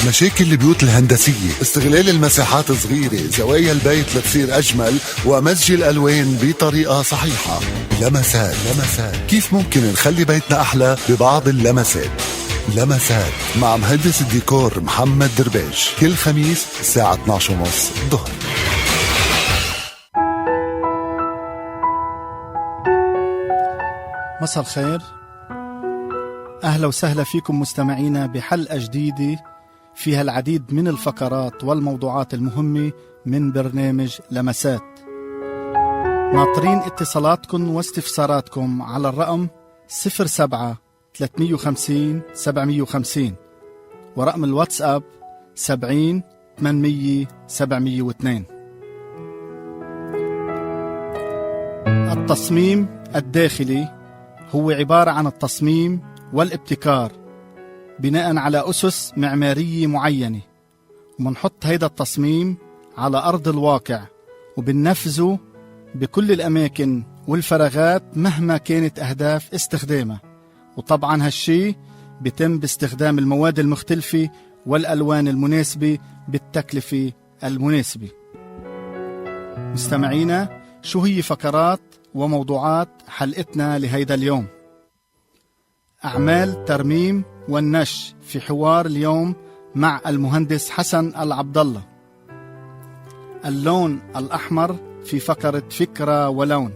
مشاكل البيوت الهندسية، استغلال المساحات صغيرة، زوايا البيت لتصير أجمل، ومزج الألوان بطريقة صحيحة. لمسات كيف ممكن نخلي بيتنا أحلى ببعض اللمسات. لمسات مع مهندس الديكور محمد دربيش، كل خميس الساعة 12:30 الظهر. مساء الخير، أهلا وسهلا فيكم مستمعينا بحلقة جديدة فيها العديد من الفقرات والموضوعات المهمة من برنامج لمسات. ناطرين اتصالاتكم واستفساراتكم على الرقم 07-350-750 ورقم الواتساب 70-800-702. التصميم الداخلي هو عبارة عن التصميم والابتكار بناء على أسس معمارية معينة، ومنحط هيدا التصميم على أرض الواقع وبننفذه بكل الأماكن والفراغات مهما كانت أهداف استخدامها. وطبعا هالشي بيتم باستخدام المواد المختلفة والألوان المناسبة بالتكلفة المناسبة. مستمعينا، شو هي فقرات وموضوعات حلقتنا لهيدا اليوم؟ أعمال ترميم والنش في حوار اليوم مع المهندس حسن العبدالله. اللون الأحمر في فقرة فكرة ولون.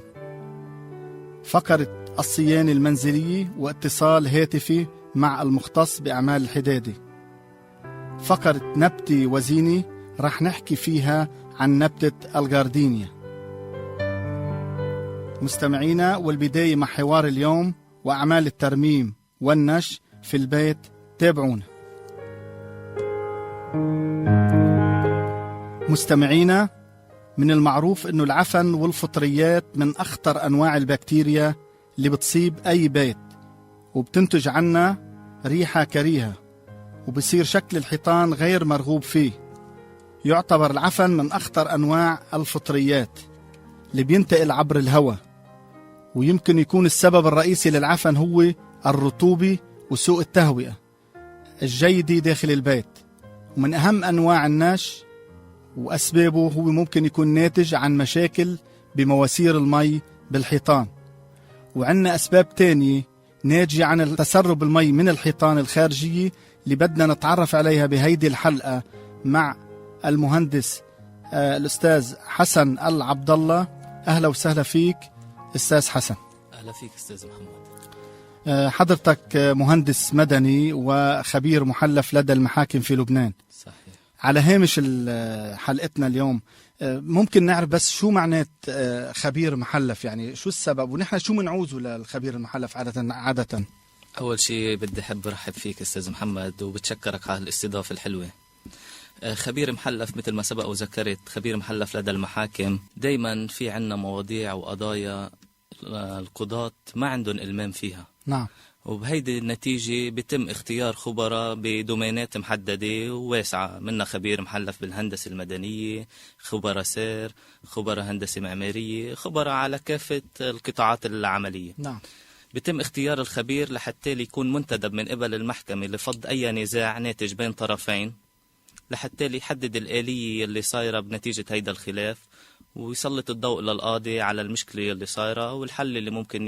فقرة الصيانة المنزلية واتصال هاتفي مع المختص بأعمال الحدادة. فقرة نبتة وزينة رح نحكي فيها عن نبتة الجاردينيا. مستمعينا، والبداية مع حوار اليوم وأعمال الترميم والنش في البيت. تابعونا. مستمعينا، من المعروف أنه العفن والفطريات من أخطر أنواع البكتيريا اللي بتصيب أي بيت، وبتنتج عنا ريحة كريهة، وبصير شكل الحيطان غير مرغوب فيه. يعتبر العفن من أخطر أنواع الفطريات اللي بينتقل عبر الهواء، ويمكن يكون السبب الرئيسي للعفن هو الرطوبة وسوء التهوئة الجيدة داخل البيت. ومن أهم أنواع النش وأسبابه هو ممكن يكون ناتج عن مشاكل بمواسير المي بالحيطان. وعندنا أسباب تانية ناتجة عن تسرب المي من الحيطان الخارجية اللي بدنا نتعرف عليها بهيدي الحلقة مع المهندس الأستاذ حسن العبدالله. أهلا وسهلا فيك أستاذ حسن. أهلا فيك أستاذ محمد. حضرتك مهندس مدني وخبير محلف لدى المحاكم في لبنان. صحيح. على هامش حلقتنا اليوم، ممكن نعرف بس شو معنات خبير محلف؟ يعني شو السبب ونحن شو منعوزه للخبير المحلف عادة؟ أول شيء بدي أحب رحب فيك أستاذ محمد وبتشكرك على الاستضافة الحلوة. خبير محلف مثل ما سبق وذكرت، خبير محلف لدى المحاكم. دايما في عنا مواضيع وقضايا القضاة ما عندهم إلمام فيها. نعم. وبهيدي النتيجة بيتم اختيار خبراء بدومينات محددة وواسعة، منها خبير محلف بالهندسة المدنية، خبراء سير، خبراء هندسة معمارية، خبراء على كافة القطاعات العملية. نعم. بيتم اختيار الخبير لحتى يكون منتدب من قبل المحكمة لفض أي نزاع ناتج بين طرفين، لحتى يحدد الآلية اللي صايرة بنتيجة هيدا الخلاف، ويسلط الضوء للقاضي على المشكلة اللي صايرة والحل اللي ممكن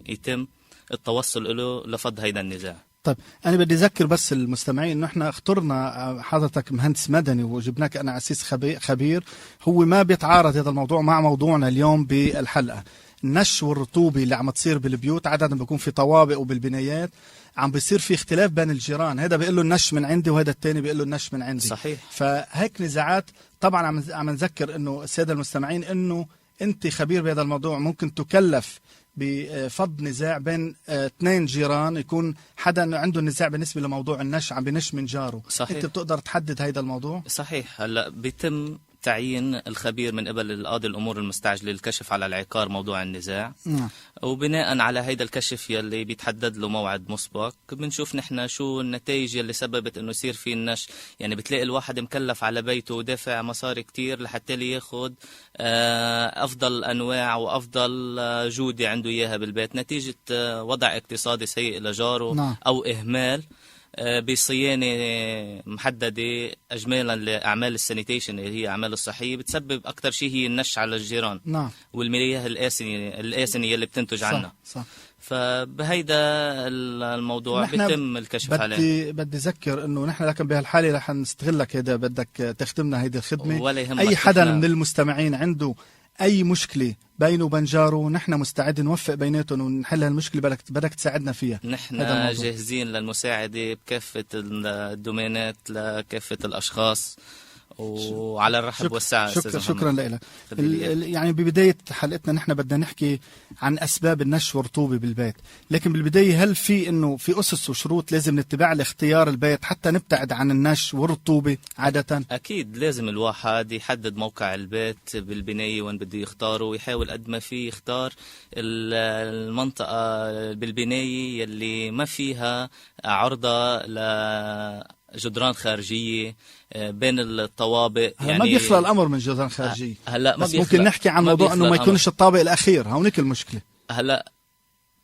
يتم التوصل له لفض هيدا النزاع. طيب، أنا بدي أذكر بس المستمعين إنه إحنا اخترنا حضرتك مهندس مدني وجبناك أنا أسيس خبير. هو ما بيتعارض هذا الموضوع مع موضوعنا اليوم بالحلقة. النش والرطوبة اللي عم تصير بالبيوت عادة بيكون في طوابق وبالبنايات، عم بيصير في اختلاف بين الجيران، هذا بيقول له النش من عندي وهذا الثاني بيقول له النش من عندي. صحيح. فهيك نزاعات. طبعا عم نذكر إنه السادة المستمعين إنه أنت خبير بهذا الموضوع، ممكن تكلف بفض نزاع بين اثنين جيران، يكون حدا عنده نزاع بالنسبة لموضوع النش عم بنش من جاره. صحيح. أنت بتقدر تحدد هذا الموضوع؟ صحيح. هلا بيتم تعيين الخبير من قبل القاضي الأمور المستعجلة للكشف على العقار موضوع النزاع. وبناء على هيدا الكشف يلي بيتحدد له موعد مسبق، بنشوف نحن شو النتائج يلي سببت انه يصير في النش. يعني بتلاقي الواحد مكلف على بيته ودافع مصاري كتير لحتى لي ياخد افضل انواع وافضل جودة عنده اياها بالبيت، نتيجة وضع اقتصادي سيء لجاره. نعم. او اهمال بصيانة محددة أجمالا لأعمال السانيتيشن اللي هي أعمال الصحية بتسبب أكتر شيء هي النش على الجيران. نعم. والمياه الآسنة اللي بتنتج عنا. صح. فبهيدا الموضوع بيتم الكشف عليه. بدي أذكر إنه نحن لكن بهالحالة رح نستغلك، هيدا بدك تخدمنا هيدي الخدمة. أي حدا من المستمعين عنده أي مشكلة بينه وبين جاره نحن مستعد نوفق بيناتهم ونحل هالمشكلة، بدك تساعدنا فيها. نحن جاهزين للمساعدة بكافة الدومينات لكافة الأشخاص وعلى الرحب والسعة. شكرا لك. يعني ببداية حلقتنا نحن بدنا نحكي عن أسباب النش والرطوبة بالبيت، لكن بالبداية هل في أسس وشروط لازم نتبع لاختيار البيت حتى نبتعد عن النش والرطوبة عادة؟ أكيد لازم الواحد يحدد موقع البيت بالبناية وين بده يختاره، ويحاول قد ما فيه يختار المنطقة بالبناية يلي ما فيها عرضة جدران خارجية بين الطوابق. يعني ما بيخلى الأمر من جدران خارجية. هلا بس ممكن نحكي عن موضوع أنه ما يكونش الطابق الأخير، هونيك المشكلة. هلا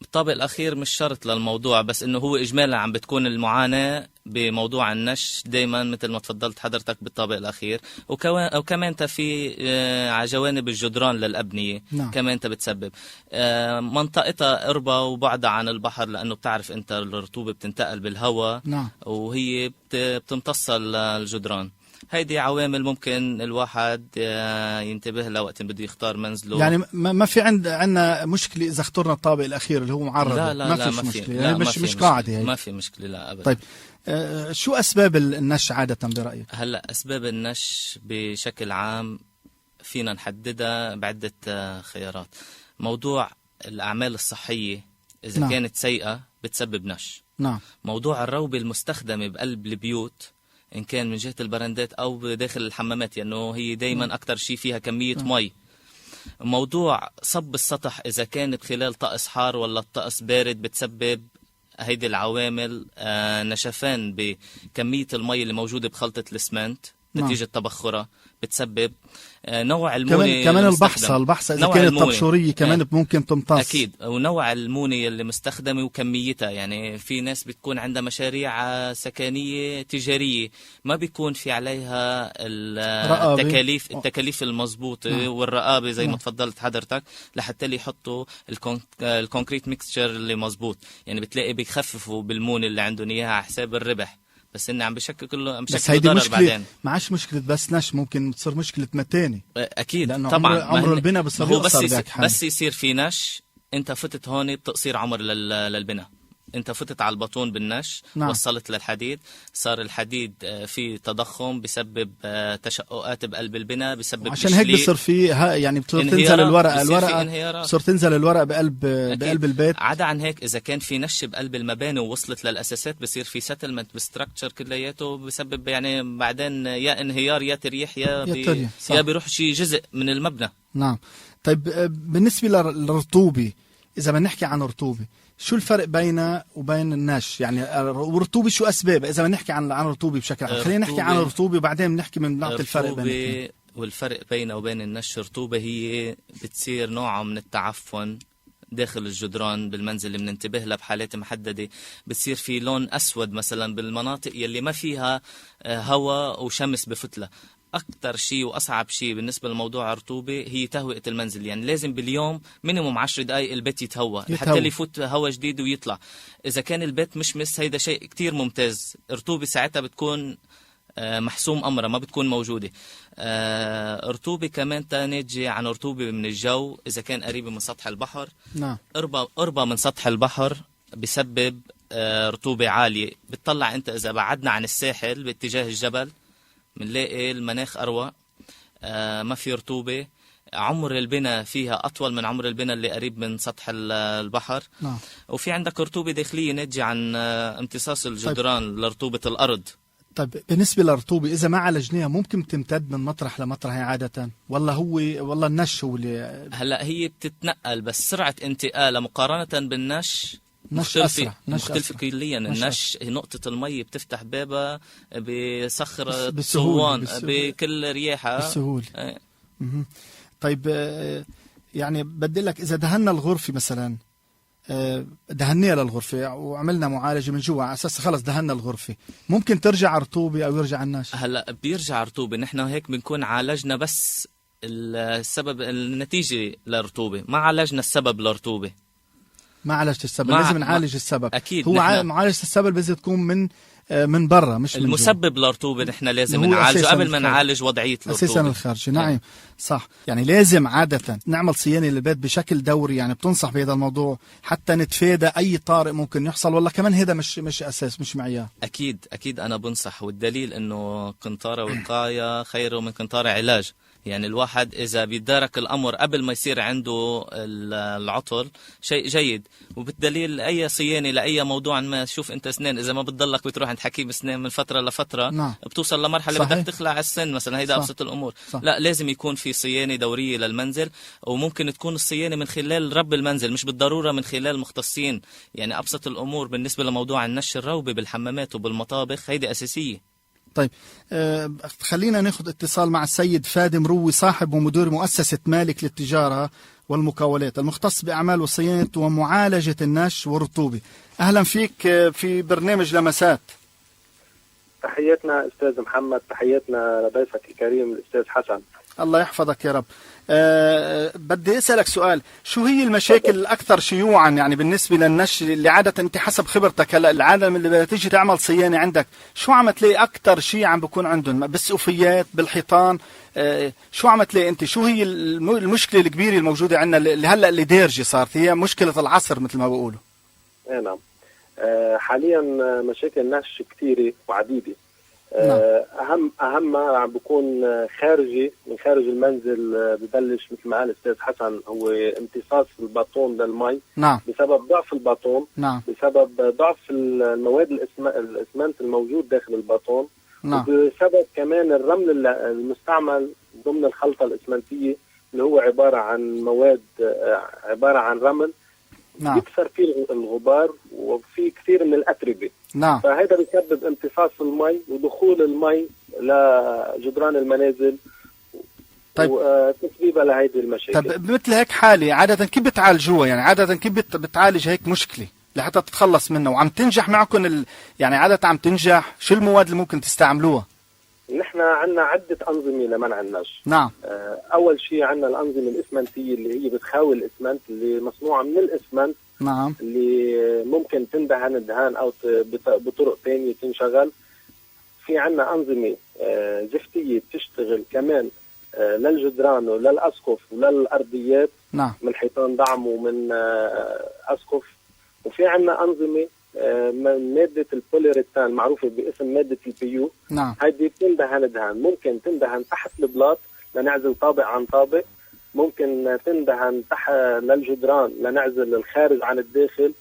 الطابق الأخير مش شرط للموضوع، بس إنه هو إجمالا عم بتكون المعاناة بموضوع النش دايما مثل ما تفضلت حضرتك بالطابق الأخير، وكمان في على جوانب الجدران للأبنية. نعم. كمان بتسبب منطقتها قربة وبعدها عن البحر، لأنه بتعرف أنت الرطوبة بتنتقل بالهواء. نعم. وهي بتمتص الجدران. هيدي عوامل ممكن الواحد ينتبه لها وقت بده يختار منزله. يعني ما في عندنا مشكلة إذا اخترنا الطابق الأخير اللي هو معرض. لا ما فيش مشكلة. يعني مش قاعدة هي. ما في مشكلة لا أبدا. طيب شو أسباب النش عادة برأيك؟ هلا أسباب النش بشكل عام فينا نحددها بعدة خيارات. موضوع الأعمال الصحية إذا نعم. كانت سيئة بتسبب نش. نعم. موضوع الروبة المستخدمة بقلب البيوت إن كان من جهة البراندات أو داخل الحمامات، لأنه يعني هي دايما أكتر شيء فيها كمية مي. موضوع صب السطح إذا كان بخلال طقس حار ولا الطقس بارد بتسبب هيدي العوامل نشفان بكمية المي اللي موجودة بخلطة الاسمنت نتيجة تبخرها بتسبب نوع المونة. كمان البحصة إذا كانت طبشورية كمان ممكن تمتص. أكيد. ونوع المونة اللي مستخدمة وكميتها. يعني في ناس بتكون عندها مشاريع سكنية تجارية ما بيكون في عليها التكاليف المضبوطة والرقابة زي ما تفضلت حضرتك لحتى اللي يحطوا الكونكريت ميكستشر اللي مضبوط. يعني بتلاقي بيخففوا بالمونة اللي عندهم إياها على حساب الربح، بس إنه عم بشكل ضرر بعدين. ما عادش مشكلة بس نش، ممكن تصير مشكلة متاني. أكيد طبعا عمر البناء بصير بس يصير في نش أنت فتت هون بتقصير عمر للبناء. أنت فتت على البطون بالنش. نعم. وصلت للحديد، صار الحديد في تضخم بسبب تشققات بقلب البناء، بسبب عشان هيك بصير في يعني بتصير تنزل الورقة بصير تنزل الورقة بقلب البيت. عدا عن هيك إذا كان في نش بقلب المباني ووصلت للأساسات بصير في سيتلمنت بستراكتشر كلياته، بسبب يعني بعدين يا انهيار يا تريح يا بيروح شيء جزء من المبنى. نعم. طيب بالنسبة للرطوبة، إذا بنحكي عن رطوبة شو الفرق بينه وبين النش؟ يعني الرطوبة شو أسبابها؟ إذا بنحكي عن الرطوبة بشكل عام، خلينا نحكي عن الرطوبة وبعدين بنحكي من نعطي الفرق بين. والفرق بينه وبين النش، الرطوبة هي بتصير نوع من التعفن داخل الجدران بالمنزل اللي بننتبه لها بحالات محددة. بتصير في لون أسود مثلا بالمناطق يلي ما فيها هواء وشمس بفتلة. أكتر شيء وأصعب شيء بالنسبة لموضوع الرطوبة هي تهوئة المنزل. يعني لازم باليوم مينيموم 10 دقائق البيت يتهوى حتى اللي يفوت هواء جديد ويطلع. إذا كان البيت مش هيدا شيء كتير ممتاز. الرطوبة ساعتها بتكون محسوم أمرها ما بتكون موجودة. رطوبة كمان ناتجة عن رطوبة من الجو إذا كان قريبة من سطح البحر. نعم. قربة من سطح البحر بسبب رطوبة عالية. بتطلع أنت إذا بعدنا عن الساحل باتجاه الجبل بنلاقي المناخ أروق، ما في رطوبة، عمر البناء فيها أطول من عمر البناء اللي قريب من سطح البحر. نعم. وفي عندك رطوبة داخلية ناتجة عن امتصاص الجدران لرطوبة الأرض. طيب بالنسبة للرطوبة إذا ما عالجناها ممكن تمتد من مطرح لمطرح عادة، والله النش هو اللي هلا هي بتتنقل، بس سرعة انتقالها مقارنة بالنش مختلفة كليا. النش نقطة المي بتفتح بابها بصخرة صوان بكل رياحة بسهولة. طيب يعني بدي لك إذا دهنا الغرفة مثلا دهنيها للغرفة وعملنا معالجة من جوا على أساس خلص دهنا الغرفة، ممكن ترجع رطوبة أو يرجع الناش؟ هلا بيرجع رطوبة، نحن هيك بنكون عالجنا بس السبب، النتيجة للرطوبة، ما عالجنا السبب للرطوبة. ما عالجت السبب، لازم نعالج السبب. أكيد هو معالجة السبب لازم تكون من برا مش من المسبب للرطوبة، نحن لازم نعالجه قبل ما نعالج وضعية الرطوبة أساسا الخارجي. نعم صح، يعني لازم عادة نعمل صيانة للبيت بشكل دوري، يعني بتنصح بهذا الموضوع حتى نتفادى أي طارئ ممكن يحصل، ولا كمان هذا مش أساس مش معيار؟ أكيد أنا بنصح، والدليل أنه قنطارة وقاية خير من قنطارة علاج. يعني الواحد إذا بيدارك الأمر قبل ما يصير عنده العطل شيء جيد. وبالدليل أي صيانة لأي موضوع ما، شوف أنت أسنان إذا ما بتضلك بتروح عند حكيم أسنان من فترة لفترة، نعم. بتوصل لمرحلة صحيح. بدك تخلع السن مثلا، هيدا أبسط الأمور. صح. لا، لازم يكون في صيانة دورية للمنزل، وممكن تكون الصيانة من خلال رب المنزل، مش بالضرورة من خلال مختصين. يعني أبسط الأمور بالنسبة لموضوع النش الروبي بالحمامات وبالمطابخ هيدي أساسية. طيب خلينا ناخذ اتصال مع السيد فادي مروي، صاحب ومدير مؤسسة مالك للتجارة والمقاولات، المختص بأعمال وصيانة ومعالجة النش والرطوبة. أهلا فيك في برنامج لمسات. تحياتنا أستاذ محمد، تحياتنا لضيفك الكريم الأستاذ حسن. الله يحفظك يا رب. بدي أسألك سؤال، شو هي المشاكل الأكثر شيوعا يعني بالنسبة للنش اللي عادة أنت حسب خبرتك هلا العالم اللي بتيجي تعمل صيانة عندك، شو عم تلاقي أكثر شيء عم بكون عندهم بالسقوفيات بالحيطان؟ شو عم تلاقي أنت؟ شو هي المشكلة الكبيرة الموجودة عندنا اللي هلا اللي دارجة صارت هي مشكلة العصر مثل ما بقولوا؟ نعم. حاليا مشاكل النش كثيرة وعديدة. اهم عم بكون خارجي من خارج المنزل، ببلش مثل ما قال الاستاذ حسن هو امتصاص الباطون للمي. نعم. بسبب ضعف الباطون. نعم. بسبب ضعف المواد الاسمنت الموجود داخل الباطون. نعم. وبسبب كمان الرمل المستعمل ضمن الخلطة الاسمنتية اللي هو عبارة عن رمل. نعم. يكثر فيه الغبار وفي كثير من الأتربة. نعم. فهذا بيسبب امتصاص المي ودخول المي لجدران المنازل. طيب. وتسبيبها لهيدي المشاكل. طيب بمثل هيك حالة عادة كيف بتعالجوها؟ يعني عادة كيف بتعالج هيك مشكلة لحتى تتخلص منها وعم تنجح معكم يعني عادة عم تنجح؟ شو المواد اللي ممكن تستعملوها؟ نحن عندنا عدة أنظمة لمنع النش. نعم. أول شيء عندنا الأنظمة الإسمنتية اللي هي بتخاوي الإسمنت، اللي مصنوعة من الإسمنت. نعم. اللي ممكن تندهن دهان أو بطرق ثانية تنشغل. في عندنا أنظمة زفتية بتشتغل كمان للجدران وللأسقف وللأرضيات. نعم. من حيطان دعم ومن أسقف. وفي عندنا أنظمة من مادة البوليريتان المعروفة باسم مادة البيو. نعم. هذه بتندهن دهان، ممكن تندهن تحت البلاط لنعزل طابق عن طابق، ممكن تندهن تحت للجدران لنعزل الخارج عن الداخل،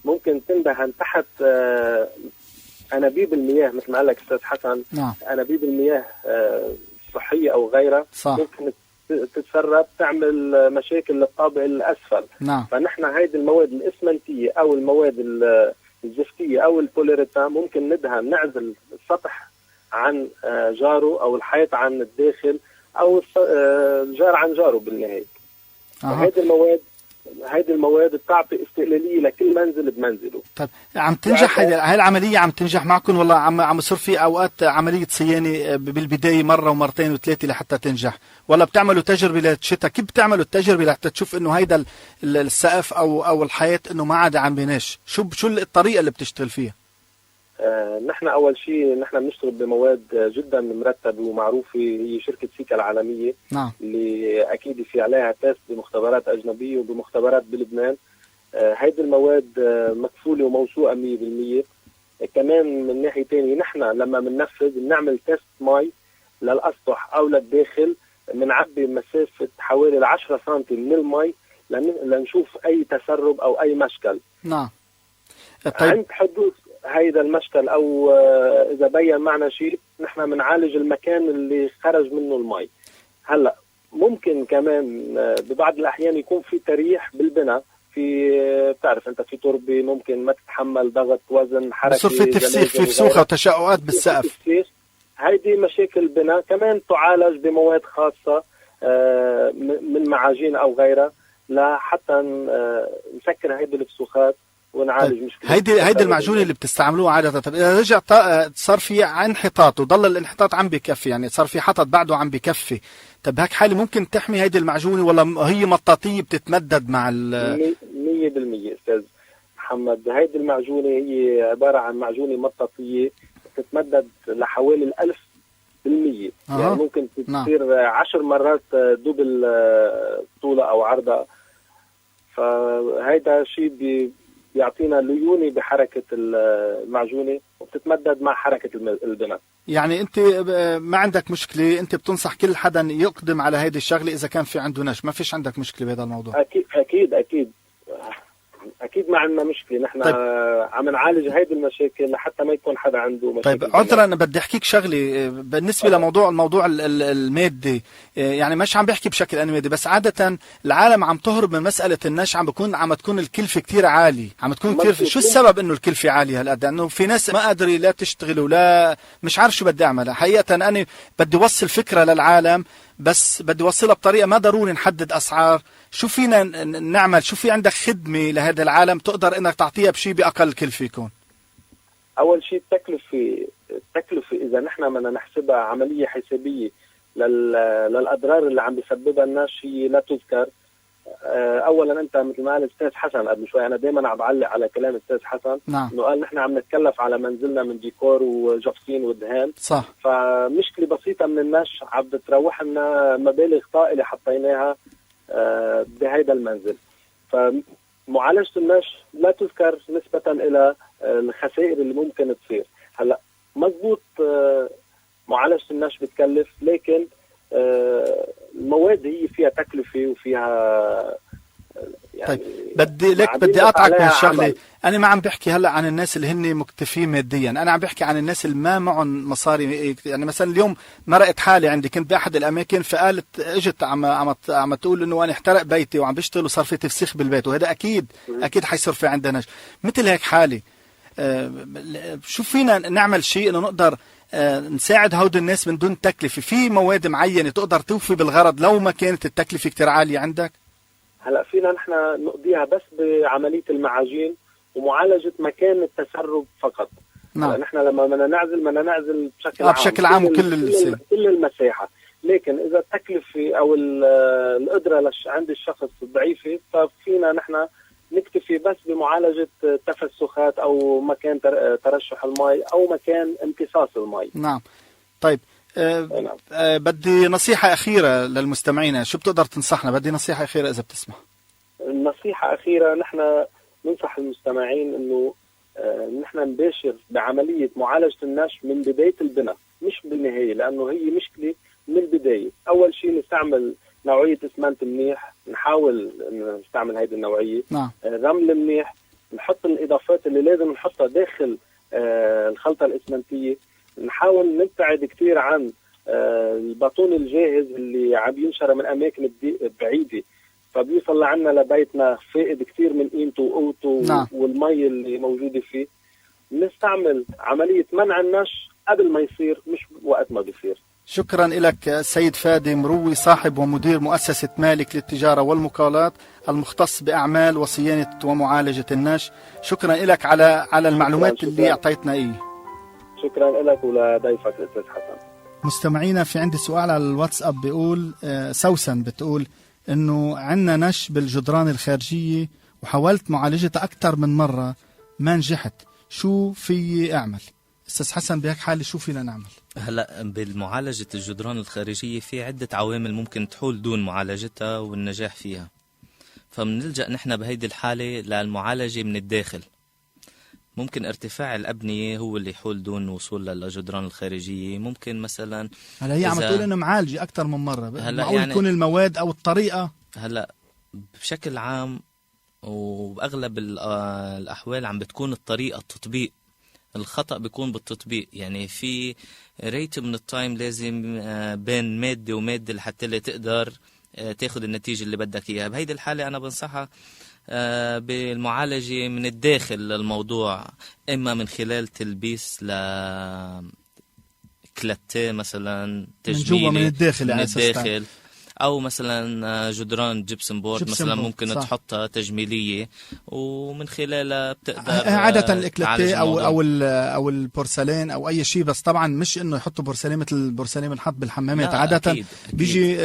ممكن تندهن تحت أنابيب المياه مثل ما قال لك أستاذ حسن. نعم. أنابيب المياه صحية أو غيرها. صح. ممكن تتسرب تعمل مشاكل للطابق الأسفل. نعم. فنحن هيدي المواد الإسمنتية أو المواد الزفتية أو البوليريتان ممكن ندهن نعزل السطح عن جاره أو الحيط عن الداخل أو الجار عن جاره بالنهاية. هيدي المواد بتعطي استقلالية لكل منزل بمنزله. طيب عم تنجح هاي العملية؟ عم تنجح معكم ولا عم يصير في أوقات عملية صيانة بالبداية مرة ومرتين وثلاثة لحتى تنجح، ولا بتعملوا تجربة للشتاء؟ كيف بتعملوا التجربة لحتى تشوف إنه هيدا السقف أو الحيط إنه ما عاد عم بيناش؟ شو الطريقة اللي بتشتغل فيها؟ نحن أول شيء نحن بنشتغل بمواد جدا مرتبة ومعروفة، هي شركة سيكا العالمية. نعم. اللي أكيد في عليها تيست بمختبرات أجنبية وبمختبرات بلبنان. هيدي المواد مكفولة وموثوقة 100%. كمان من ناحية تانية نحن لما بننفذ بنعمل تيست مي للأسطح أو للداخل، بنعبي مسافة حوالي 10 سنتي من المي لنشوف أي تسرب أو أي مشكل. نعم. طيب. عند حدوث هيدا المشكل أو إذا بين معنا شيء نحن بنعالج المكان اللي خرج منه المي. هلأ ممكن كمان ببعض الأحيان يكون في تريح بالبناء، في بتعرف أنت في تربة ممكن ما تتحمل ضغط وزن حركة، بصير في تفسيخ في فسوخة وتشققات بالسقف. هيدي مشاكل البناء كمان تعالج بمواد خاصة من معاجين أو غيرها. لحتى نسكر هيدي الفسوخات ونعالج مشكلة. هيدي المعجون اللي بتستعملوه عادة. طب إذا رجع صار في انحطاط وضل الانحطاط عم بكفي، يعني صار في حطط بعده عم بكفي، طب هيك حالة ممكن تحمي هيدي المعجونة ولا هي مطاطية بتتمدد مع 100% أستاذ محمد. هيدي المعجونة هي عبارة عن معجونة مطاطية تتمدد لحوالي 1000%. يعني ممكن تصير 10 مرات دوبل طولها أو عرضها. فهيدا شيء بيعطينا ليونة بحركة المعجونة وبتتمدد مع حركة البناء. يعني أنت ما عندك مشكلة، أنت بتنصح كل حدا يقدم على هيدي الشغلة إذا كان في عنده نش، ما فيش عندك مشكلة بهذا الموضوع؟ أكيد ما عندنا مشكلة. نحن طيب. عم نعالج هيدي المشاكل لحتى ما يكون حدا عنده مشاكل. طيب عذرا أنا بدي أحكيك شغلة بالنسبة الموضوع المادي. يعني مش عم بحكي بشكل أنا مادي، بس عادة العالم عم تهرب من مسألة النش، عم تكون الكلفة كتير عالية، عم تكون كتير. شو السبب إنه الكلفة عالية هالقد؟ إنه في ناس ما قادرة لا تشتغل ولا مش عارف شو بدي أعمل. حقيقة أنا بدي وصل فكرة للعالم، بس بدي وصلها بطريقة ما ضروري نحدد أسعار. شو فينا نعمل؟ شو في عندك خدمة لهذا العالم تقدر انك تعطيها بشيء بأقل كلفة يكون؟ اول شيء التكلفة اذا نحن بدنا نحسبها عملية حسابية للاضرار اللي عم بيسببها الناس هي لا تذكر. اولا انت مثل ما قال الاستاذ حسن قبل شوي، انا دائما عم بعلق على كلام الاستاذ حسن. نعم. انه قال نحن عم نتكلف على منزلنا من ديكور وجفصين ودهان. صح. فمشكلة بسيطة من الناس عم بتروح لنا مبالغ طائلة حطيناها بهيدا المنزل. فمعالجة النش لا تذكر نسبة إلى الخسائر اللي ممكن تصير. هلا مضبوط معالجة النش بتكلف، لكن المواد هي فيها تكلفة وفيها يعني. طيب بدي أقطعك من الشغلة. أنا ما عم بحكي هلأ عن الناس اللي هن مكتفين ماديا، أنا عم بحكي عن الناس اللي ما معهم مصاري. يعني مثلا اليوم مرقت حالي عندي، كنت بأحد الأماكن فقالت اجت عم تقول إنه أنا احترق بيتي وعم بشتغل وصار في تفسيخ بالبيت، وهذا أكيد حيصير في عندنا مثل هيك حالي. شو فينا نعمل شيء إنه نقدر نساعد هود الناس من دون تكلفة؟ في مواد معينة تقدر توفي بالغرض لو ما كانت التكلفة كتير عالية عندك؟ هلا فينا نحن نقضيها بس بعملية المعاجين ومعالجة مكان التسرب فقط. نعم. نحن لما بدنا نعزل بشكل عام كل المساحة. لكن إذا التكلفة أو القدرة عند الشخص ضعيفة، ففينا نحن نكتفي بس بمعالجة تفسخات أو مكان ترشح الماء أو مكان امتصاص الماء. نعم. طيب بدي نصيحة أخيرة للمستمعين، شو بتقدر تنصحنا؟ بدي نصيحة أخيرة إذا بتسمح. النصيحة أخيرة، نحن ننصح المستمعين إنه نحن نباشر بعملية معالجة النش من بداية البناء مش بالنهاية، لأنه هي مشكلة من البداية. أول شيء نستعمل نوعية إسمنت منيح، نحاول نستعمل هذه النوعية. نعم. رمل منيح، نحط الإضافات اللي لازم نحطها داخل الخلطة الإسمنتية. نحاول نبتعد كتير عن الباطون الجاهز اللي عم ينشر من أماكن بعيدة، فبيوصل لعنا لبيتنا فائد كتير من قيمته وقوته. نعم. والمي اللي موجودة فيه. نستعمل عملية منع النش قبل ما يصير مش وقت ما بيصير. شكرا لك سيد فادي مروي، صاحب ومدير مؤسسة مالك للتجارة والمقاولات المختص بأعمال وصيانة ومعالجة النش. شكرا لك على المعلومات اللي أعطيتنا إيه. شكرا لك ولضيفك الأستاذ حسن. مستمعينا، في عندي سؤال على الواتساب بيقول سوسن بتقول إنه عنا نش بالجدران الخارجية وحاولت معالجتها أكثر من مرة ما نجحت، شو في أعمل؟ أستاذ حسن بهيك حالة شو فينا نعمل؟ هلا بالمعالجة الجدران الخارجية في عدة عوامل ممكن تحول دون معالجتها والنجاح فيها، فمنلجأ نحن بهيدي الحالة للمعالجة من الداخل. ممكن ارتفاع الأبنية هو اللي يحول دون وصول للجدران الخارجية. ممكن مثلا هلا هي عم تقول إنه معالجة أكثر من مرة، معقول يعني تكون المواد أو الطريقة؟ هلا بشكل عام وبأغلب الأحوال عم بتكون الطريقة التطبيق، الخطأ بيكون بالتطبيق. يعني في ريت من التايم لازم بين مادة ومادة لحتى اللي تقدر تاخد النتيجة اللي بدك إياها. بهيدي الحالة أنا بنصحها بالمعالجة من الداخل للموضوع، إما من خلال تلبيس كلاتيه مثلا تجميلي من الداخل او مثلا جدران جبسن بورد مثلا ممكن صح. تحطها تجميليه ومن خلالها بتقدر عاده الاكلاتيه او البورسلين او اي شيء، بس طبعا مش انه يحطوا بورسلين مثل البورسلين بنحط بالحمامات. عاده أكيد. بيجي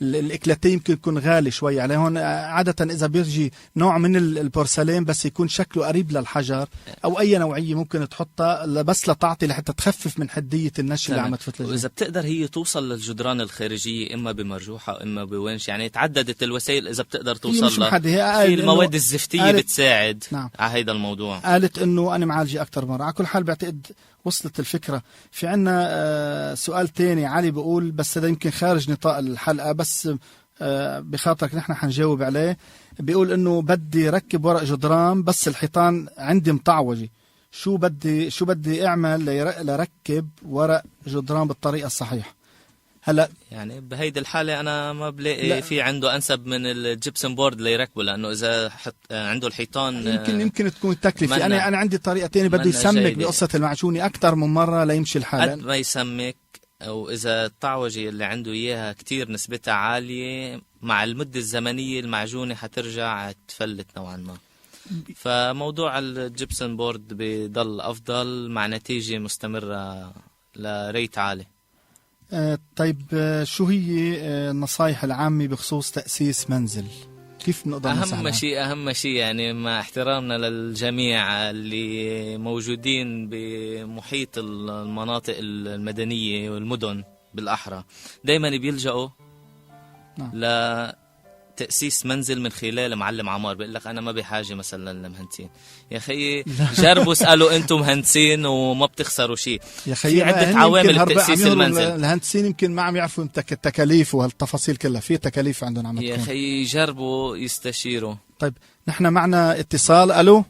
الاكلاتيه يمكن يكون غالي شوي عليهم. عاده اذا بيجي نوع من البورسلين بس يكون شكله قريب للحجر او اي نوعيه ممكن تحطها بس لتعطي لحتى تخفف من حديه النش اللي عم تفتل. واذا بتقدر هي توصل للجدران الخارجيه اما بمرجوحه اما بونش، يعني تعددت الوسائل اذا بتقدر توصل لها. في المواد الزفتيه بتساعد على هيدا الموضوع. قالت انه انا معالجه اكثر مره. على كل حال بعتقد وصلت الفكره. في عنا سؤال تاني علي بيقول، بس هذا يمكن خارج نطاق الحلقه، بس بخاطرك نحن حنجاوب عليه. بيقول انه بدي ركب ورق جدران بس الحيطان عندي مطعوجه، شو بدي اعمل لركب ورق جدران بالطريقه الصحيحه؟ هلا يعني بهيدي الحاله انا ما بلاقي في عنده انسب من الجبسن بورد ليركبه، لانه اذا عنده الحيطان يمكن تكون التكلفه. انا عندي طريقه ثانيه، بده يسمك بقصه المعجونه اكثر من مره ليمشي الحال. قد ما يسمك او اذا الطعوجه اللي عنده اياها كتير نسبتها عاليه، مع المده الزمنيه المعجونه حترجع تفلت نوعا ما. فموضوع الجبسن بورد بيضل افضل مع نتيجه مستمره لريت عالي. طيب شو هي النصائح العامة بخصوص تأسيس منزل؟ كيف نقدر أهم شيء يعني مع احترامنا للجميع اللي موجودين بمحيط المناطق المدنية والمدن بالأحرى، دايما بيلجأوا تأسيس منزل من خلال معلم عمار. بيقول لك أنا ما بحاجة مثلا لمهندسين. يا خيي جربوا اسألوا أنتم مهندسين وما بتخسروا شيء. يا خيي في عدة عوامل لتأسيس المنزل. المهندسين يمكن ما عم يعرفوا التكاليف وهالتفاصيل كلها. في تكاليف عندهم عم تكون. يا خيي جربوا يستشيروا. طيب نحن معنا اتصال. ألو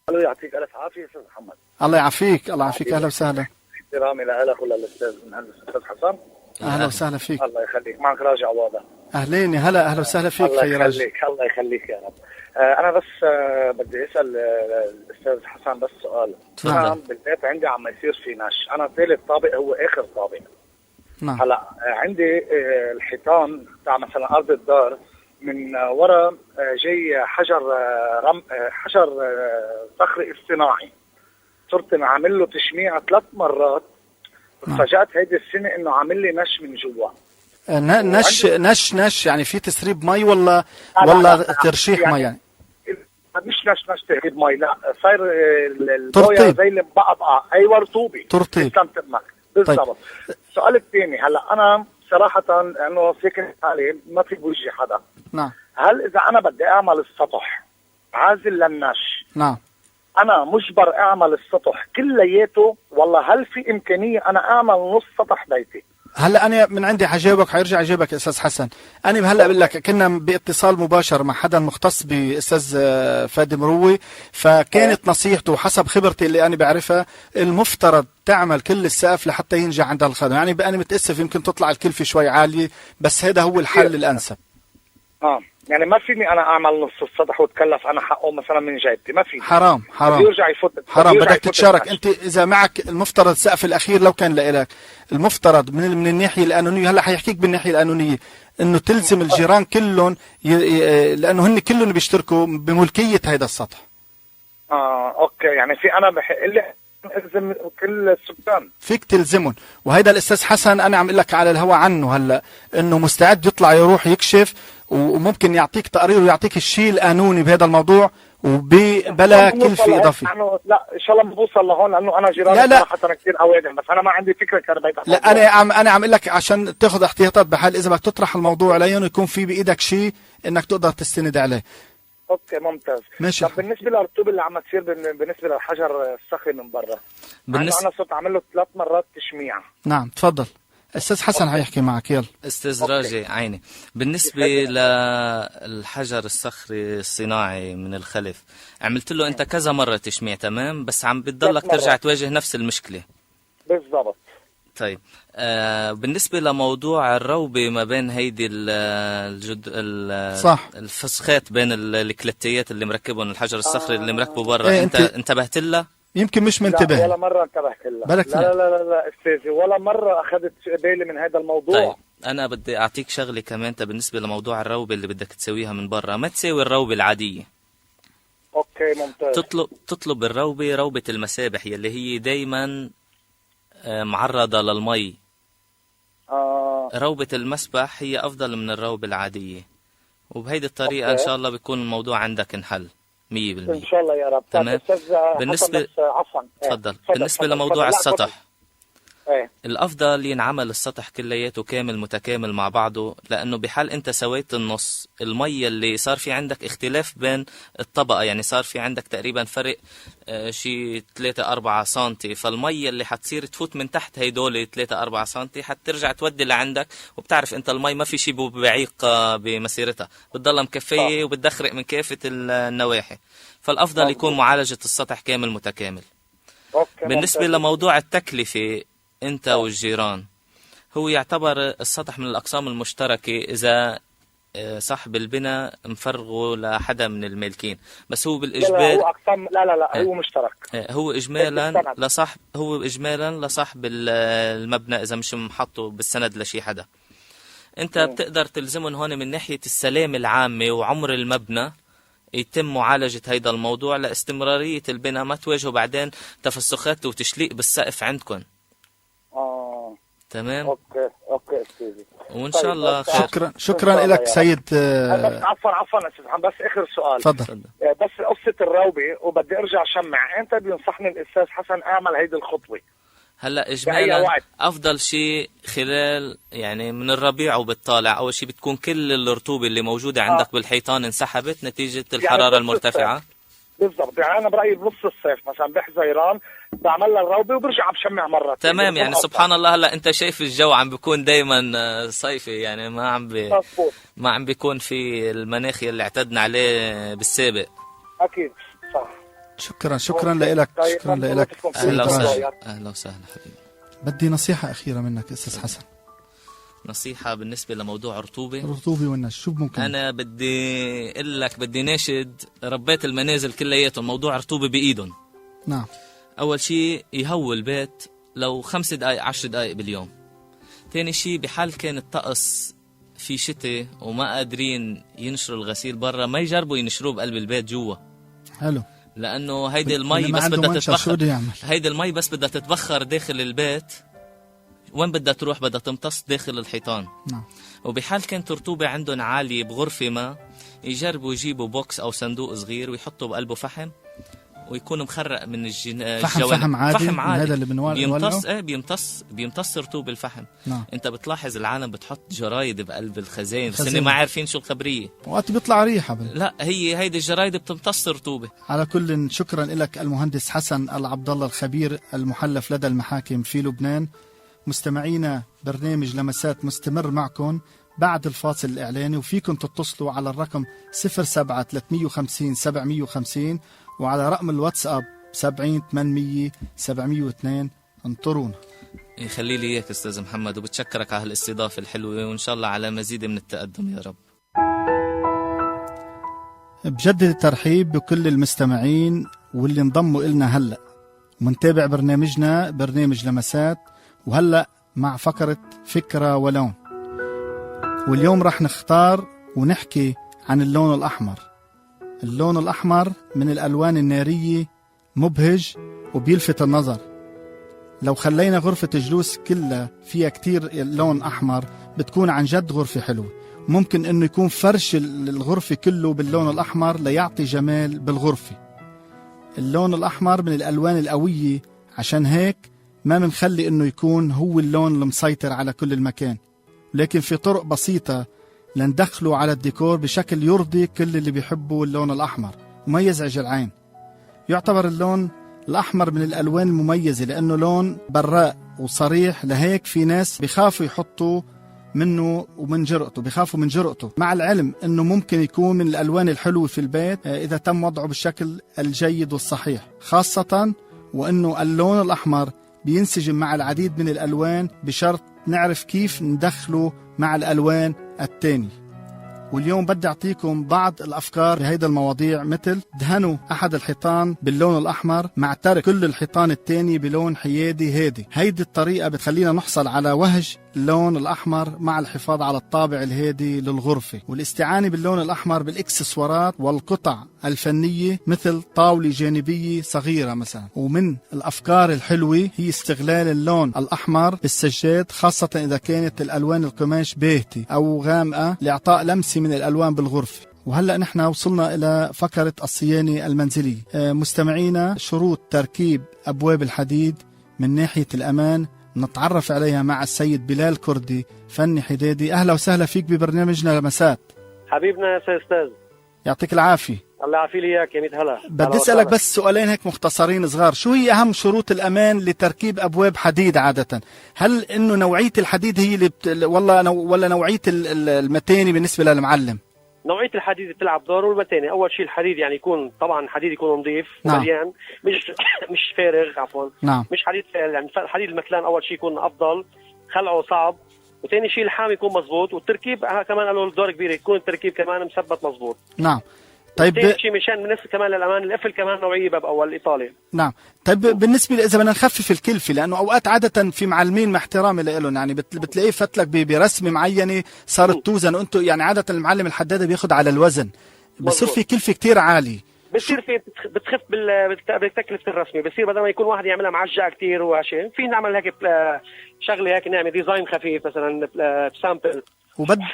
يعطيك ألف عافية أستاذ محمد. الله يعافيك. الله يعافيك. أهلا وسهلا. احترامي لك وللأستاذ المهندس أستاذ حسن. أهلا وسهلا فيك. الله يخليك. معك راجع عواضة. أهلين. هلا أهلا وسهلا فيك. الله يخليك. الله يخليك يا رب. أنا بس بدي أسأل الأستاذ حسن بس سؤال. أنا بالبيت عندي عم يصير في نش. أنا ثالث طابق هو آخر طابق. نعم. هلا عندي الحيطان تاع مثلا أرض الدار من ورا جاي حجر صخري اصطناعي. صرت عامل له تشميع 3 مرات. فجأت هيدي السنة إنه عامل لي نش من جوا. نش يعني في تسريب مي ولا ترشيح مي يعني؟ مش نش تسريب مي، لا صاير البويه زي اللي مبقطعه. ايوه رطوبه. ترطيب. بالضبط. طيب. السؤال الثاني، هلا انا صراحه انه ساكن حالي ما في بوجهي حدا. نعم. هل اذا انا بدي اعمل السطح عازل للنش، نعم، انا مجبر اعمل السطح كلياته ولا هل في امكانيه انا اعمل نص سطح بيتي؟ هلا انا من عندي حجاوبك، حيرجع اجابك استاذ حسن. انا هلا بقول لك كنا باتصال مباشر مع حدا مختص باستاذ فادي مروي، فكانت نصيحته حسب خبرتي اللي انا بعرفها المفترض تعمل كل السقف لحتى ينجح عند الخدم. يعني انا متاسف يمكن تطلع الكلفه شوي عاليه، بس هذا هو الحل الانسب. يعني ما فيني انا اعمل نص السطح واتكلف انا حقه مثلا من جيبتي، ما فيني. حرام يرجع يفوت. حرام. بدك تتشارك انت اذا معك. المفترض السقف الاخير لو كان لإلك، المفترض من الناحيه القانونيه، هلا حيحكيك بالناحيه القانونيه، انه تلزم الجيران كلهم لانه هن كلهم بيشتركوا بملكيه هذا السطح. اوكي. يعني في انا بحق لي الزم كل السكان، فيك تلزمهم. وهيدا الاستاذ حسن انا عم اقول لك على الهوا عنه هلا انه مستعد يطلع يروح يكشف، وممكن يعطيك تقرير ويعطيك الشيء القانوني بهذا الموضوع وبلا كلفه اضافيه. لا ان شاء الله ما بوصل لهون، لانه انا جيراني صراحه كثير اوادم، بس انا ما عندي فكره كربيت. لا انا عم اقول لك عشان تاخذ احتياطات بحال اذا بدك تطرح الموضوع عليهم يكون في بايدك شيء انك تقدر تستند عليه. اوكي ممتاز. ماشي. طب بالنسبه للرطوبه اللي عم تصير بالنسبه للحجر الصخري من برا، انا صرت عمل له 3 مرات تشميع. نعم تفضل استاذ حسن حيحكي معك. يلا استاذ راجي عيني. بالنسبه للحجر الصخري الصناعي من الخلف، عملت له انت كذا مره تشميع تمام، بس عم بتضلك ترجع تواجه نفس المشكله. بالضبط. طيب بالنسبه لموضوع الروبه ما بين هيدي صح، الفسخات بين الكلتيات اللي مركبهم الحجر الصخري اللي مركبه برا، انت انتبهت لها؟ يمكن مش منتبه. ولا مرة انتبهت لها. لا استاذي، ولا مرة اخذت بالي من هذا الموضوع. طيب انا بدي اعطيك شغله كمان بالنسبه لموضوع الروبه اللي بدك تسويها من برا. ما تساوي الروبه العاديه. اوكي ممتاز. تطلب روبه المسابح يلي هي دايما معرضه للمي. روبه المسبح هي افضل من الروبه العاديه، وبهيدي الطريقه أوكي. ان شاء الله بيكون الموضوع عندك انحل 100%. ان شاء الله يا رب. تمام. بالنسبه عفوا تفضل. بالنسبه لموضوع السطح، ايه الأفضل ينعمل السطح كلياته كامل متكامل مع بعضه، لأنه بحال أنت سويت النص المية اللي صار في عندك اختلاف بين الطبقة، يعني صار في عندك تقريبا فرق شي 3-4 سنتي، فالمية اللي حتصير تفوت من تحت هيدول 3-4 سنتي حترجع تودي لعندك، وبتعرف أنت المي ما في شي بعيق بمسيرتها، بتضلها مكفية وبتدخرق من كافة النواحي، فالأفضل يكون معالجة السطح كامل متكامل. أوكي. بالنسبة ممتاز. لموضوع التكلفة انت والجيران، هو يعتبر السطح من الاقسام المشتركه اذا صاحب البناء مفرغه لحدا من المالكين، بس هو لا بالاجمال هو اقسام لا هو مشترك. هو اجمالا لصاحب المبنى اذا مش محطه بالسند لشي حدا. انت بتقدر تلزمهم هون من ناحيه السلامه العامه وعمر المبنى، يتم معالجة هيدا الموضوع لاستمرارية البناء، ما تواجهوا بعدين تفسخات وتشليق بالسقف عندكم. تمام. اوكي استاذي، وان شاء الله خير. شكرا لك سيد. بس عفوا استاذ محمد، بس اخر سؤال. تفضل. بس قصه الروبه وبدي ارجع شمع، انت بينصحني الاستاذ حسن اعمل هيدي الخطوه هلا اجمالا افضل شيء خلال يعني من الربيع وبالطالع، اول شيء بتكون كل الرطوبه اللي موجوده عندك بالحيطان انسحبت نتيجه الحراره يعني المرتفعه. بالضبط، يعني انا برايي بنص الصيف مثلا بحزيران بعمل لها الروبه وبرجع بشمع مره. تمام، يعني سبحان الله. هلا انت شايف الجو عم بيكون دائما صيفي، يعني ما عم بيكون في المناخ اللي اعتدنا عليه بالسابق. اكيد صح. شكرا لك. شكرا لك. اهلا وسهلا حبيبي. بدي نصيحه اخيره منك استاذ حسن. نصيحة بالنسبة لموضوع الرطوبة والناس شو ممكن؟ أنا بدي ناشد ربات المنازل كلياتهم موضوع رطوبة بإيدهم. نعم. أول شيء يهووا البيت لو 5 دقائق 10 دقائق باليوم. ثاني شيء بحال كان الطقس في شتاء وما قادرين ينشروا الغسيل برا، ما يجربوا ينشروه بقلب البيت جوا. حلو. لأنه هيدي المي بس بدها تتبخر. هيدي المي بس بدها تتبخر داخل البيت، وين بدها تروح؟ بدها تمتص داخل الحيطان. نعم. وبحال كانت الرطوبة عندهم عالية بغرفة ما، يجربوا يجيبوا بوكس أو صندوق صغير ويحطوا بقلبه فحم ويكون مخرق من الجوانب. فحم عادي. هذا اللي بيمتص رطوبة الفحم. نعم. انت بتلاحظ العالم بتحط جرايد بقلب الخزين بس ما عارفين شو الخبرية، وقت بيطلع ريحة لا هيدي الجرايد بتمتص رطوبة. على كل شكرا لك المهندس حسن العبد الله الخبير المحلف لدى المحاكم في لبنان. مستمعينا، برنامج لمسات مستمر معكم بعد الفاصل الإعلاني، وفيكم تتصلوا على الرقم 07 350 750 وعلى رقم الواتساب 70 800 702. انطرونا. يخلي لي اياك استاذ محمد، وبتشكرك على هالاستضافة الحلوة، وان شاء الله على مزيد من التقدم يا رب. بجدد الترحيب بكل المستمعين واللي انضموا إلنا هلأ ومنتابع برنامجنا برنامج لمسات، وهلأ مع فقرة فكرة ولون. واليوم رح نختار ونحكي عن اللون الأحمر. اللون الأحمر من الألوان النارية، مبهج وبيلفت النظر. لو خلينا غرفة الجلوس كلها فيها كتير اللون أحمر بتكون عن جد غرفة حلوة. ممكن إنه يكون فرش الغرفة كله باللون الأحمر ليعطي جمال بالغرفة. اللون الأحمر من الألوان القوية، عشان هيك ما منخلي إنه يكون هو اللون المسيطر على كل المكان، لكن في طرق بسيطة لندخله على الديكور بشكل يرضي كل اللي بيحبوا اللون الأحمر وما يزعج العين. يعتبر اللون الأحمر من الألوان المميزة لأنه لون براء وصريح، لهيك في ناس بيخافوا يحطوا منه ومن جرأته، بيخافوا من جرأته، مع العلم أنه ممكن يكون من الألوان الحلوة في البيت إذا تم وضعه بالشكل الجيد والصحيح، خاصة وأنه اللون الأحمر بينسجم مع العديد من الألوان بشرط نعرف كيف ندخله مع الألوان التانية. واليوم بدي أعطيكم بعض الأفكار بهيدا المواضيع، مثل دهنوا أحد الحيطان باللون الأحمر مع ترك كل الحيطان التاني بلون حيادي هادي. هيدي الطريقة بتخلينا نحصل على وهج اللون الأحمر مع الحفاظ على الطابع الهادي للغرفة، والاستعانة باللون الأحمر بالإكسسوارات والقطع الفنية مثل طاولة جانبية صغيرة مثلا. ومن الأفكار الحلوة هي استغلال اللون الأحمر بالسجاد، خاصة إذا كانت الألوان القماش باهتة أو غامقة لإعطاء لمسة من الألوان بالغرفة. وهلأ نحن وصلنا إلى فقرة الصيانة المنزلية. مستمعينا، شروط تركيب أبواب الحديد من ناحية الأمان نتعرف عليها مع السيد بلال كردي، فني حدادي. أهلا وسهلا فيك ببرنامجنا لمسات. حبيبنا يا أستاذ، يعطيك العافية. الله يعافي لي إياك يا ميت هلا. بدي أسألك بس سؤالين هيك مختصرين صغار. شو هي أهم شروط الأمان لتركيب أبواب حديد عادة؟ هل إنه نوعية الحديد هي اللي ولا نوعية المتاني بالنسبة للمعلم؟ نوعية الحديد بتلعب دور. والمتاني أول شيء الحديد يعني يكون طبعا حديد يكون نظيف ومليان، مش فارغ، عفوا مش حديد فارغ. يعني الحديد المكلان أول شيء يكون أفضل، خلعه صعب. وثاني شيء الحام يكون مزبوط، والتركيب كمان له دور كبير، يكون التركيب كمان مثبت مزبوط. نعم. طيب شيء مشان بالنسبه كمان للامان القفل كمان نوعيه باب اول الايطالي. نعم. طيب بالنسبه اذا بدنا نخفف الكلفه، لانه اوقات عاده في معلمين مع احترامي لهم يعني بتلاقيه فتلك برسمه معينه صارت توزن، وانتم يعني عاده المعلم الحداد بياخذ على الوزن، بصير في كلفه كتير عاليه. بتصير في بتخف بالتكلفه الرسمي، بصير بدل ما يكون واحد يعملها معجقه كثير وهالشيء، في نعمل هيك شغله هيك، نعمل ديزاين خفيف مثلا سامبل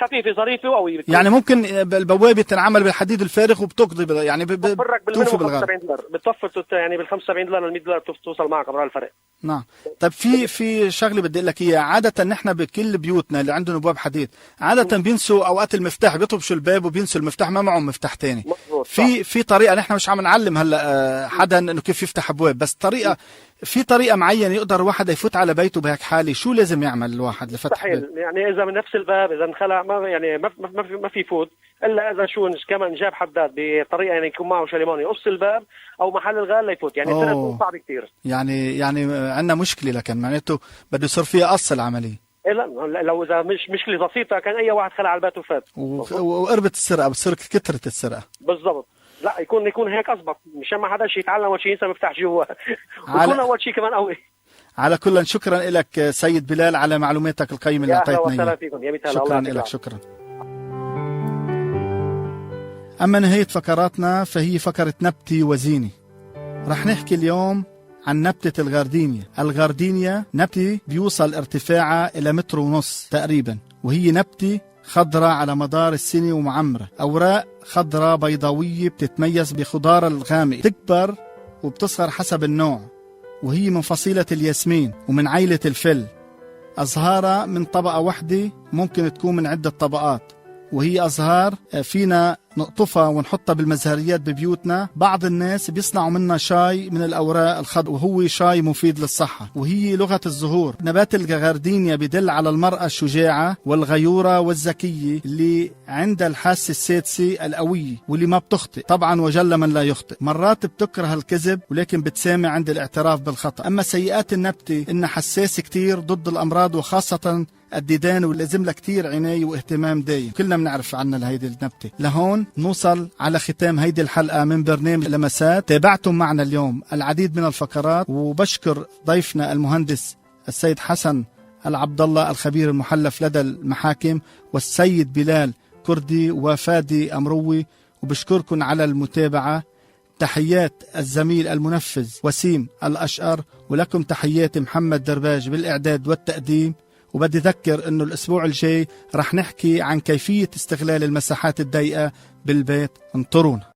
خفيفه ظريفه وقويه. يعني ممكن البوابه تنعمل بالحديد الفارغ وبتقضي يعني بتوفر $75، بتوفر يعني بال $75 ل $100 بتوصل معك قبل الفرق. نعم. طيب في شغله بدي اقول لك اياها. عاده نحن بكل بيوتنا اللي عندهم ابواب حديد عاده بينسوا اوقات المفتاح، بيطبشوا الباب وبينسوا المفتاح، ما معهم مفتاح تاني. في طريقه، نحن مش عم نعلم هلا حدا انه كيف يفتح ابواب، بس طريقه معينه يقدر واحد يفوت على بيته بهيك حاله. شو لازم يعمل الواحد لفتح باب؟ يعني اذا من نفس الباب اذا انخلع ما في فوت الا اذا كمان جاب حداد بطريقه يعني يكون معه شليمان يقص الباب او محل الغال ليفوت، يعني سنة صعب كثير. يعني عندنا مشكله، لكن معناته بده يصير فيها قص العمليه. لا لو اذا مش مشكله بسيطه كان اي واحد خلع على البيت وفات. وقربت السرقه بتصير كثره السرقه. بالضبط. لا يكون هيك اضبط مشان ما حدا شيء يتعلم اول شيء ينسى مفتاح جوا ويكون اول شيء كمان قوي. على كل شكرا لك سيد بلال على معلوماتك القيمه اللي اعطيتنا اياها. شكرا لك. شكرا. اما نهايه فقراتنا فهي فقره نبتي وزينه. رح نحكي اليوم عن نبتة الغاردينيا. الغاردينيا نبتة بيوصل ارتفاعها إلى 1.5 متر تقريبا، وهي نبتة خضراء على مدار السنة ومعمرة، أوراق خضراء بيضاوية بتتميز بخضار الغامق، تكبر وبتصغر حسب النوع، وهي من فصيلة الياسمين ومن عيلة الفل. أزهارها من طبقة واحدة ممكن تكون من عدة طبقات، وهي أزهار فينا نقطفها ونحطها بالمزهريات ببيوتنا. بعض الناس بيصنعوا منها شاي من الأوراق الخضراء، وهو شاي مفيد للصحة. وهي لغة الزهور. نبات الغاردينيا بدل على المرأة الشجاعة والغيورة والذكية اللي عندها الحاسة السادسة القوية واللي ما بتخطئ طبعا، وجل من لا يخطئ. مرات بتكره الكذب ولكن بتسامع عند الاعتراف بالخطأ. أما سيئات النبتة إنها حساس كتير ضد الأمراض، وخاصة الديدان، ولازم لها كتير عناية واهتمام دايم. كلنا بنعرف عنها لهيدي النبتة. لهون نوصل على ختام هيدي الحلقة من برنامج لمسات. تابعتم معنا اليوم العديد من الفقرات، وبشكر ضيفنا المهندس السيد حسن العبد الله الخبير المحلف لدى المحاكم، والسيد بلال كردي وفادي أمروي، وبشكركم على المتابعة. تحيات الزميل المنفذ وسيم الأشقر، ولكم تحيات محمد درباج بالإعداد والتقديم. وبدي أذكر أنه الأسبوع الجاي رح نحكي عن كيفية استغلال المساحات الضيقة بالبيت. انطرونا.